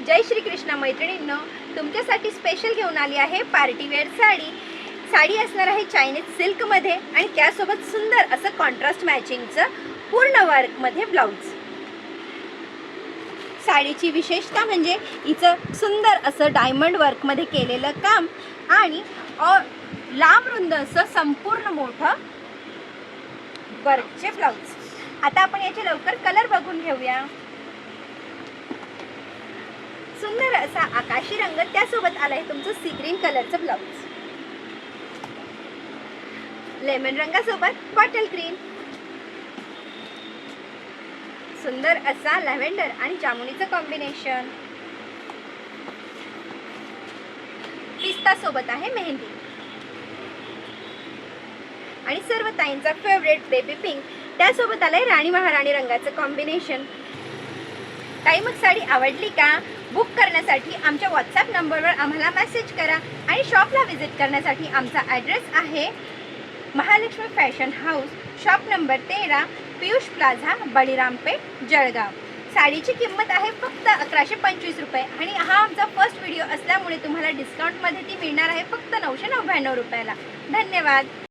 जय श्री कृष्ण मैत्रिणींनो, तुमच्यासाठी स्पेशल घेऊन आली आहे पार्टीवेअर साडी. साडी असणार आहे चायनीज सिल्कमध्ये आणि त्यासोबत सुंदर असं कॉन्ट्रास्ट मॅचिंगचं पूर्ण वर्कमध्ये ब्लाऊज. साडीची विशेषता म्हणजे हिचं सुंदर असं डायमंड वर्कमध्ये केलेलं काम आणि लांब रुंद असं संपूर्ण मोठं वर्कचे ब्लाऊज. आता आपण याचे लवकर कलर बघून घेऊया. सुंदर असा आकाशी रंग, त्यासोबत आलाय तुमचं सी ग्रीन कलरचं ब्लाऊज. लेमन रंगासोबत बॉटल ग्रीन, सुंदर असा लॅव्हेंडर आणि जामुनीचं कॉम्बिनेशन. पिस्ता सोबत आहे मेहंदी आणि सर्व ताईंचा फेवरेट बेबी पिंक, त्यासोबत आलाय राणी महाराणी रंगाचं कॉम्बिनेशन. ताई, मग साडी आवडली का? बुक करण्यासाठी आमच्या व्हॉट्सॲप नंबरवर आम्हाला मेसेज करा आणि शॉपला व्हिजिट करण्यासाठी आमचा ॲड्रेस आहे Mahalaxmi fashion house, shop number 13, Piyush plaza, बळीरामपेठ, जळगाव. साडीची किंमत आहे फक्त 1125 रुपये आणि हा आमचा फर्स्ट व्हिडिओ असल्यामुळे तुम्हाला डिस्काउंटमध्ये ती मिळणार आहे फक्त 999 रुपयाला. धन्यवाद.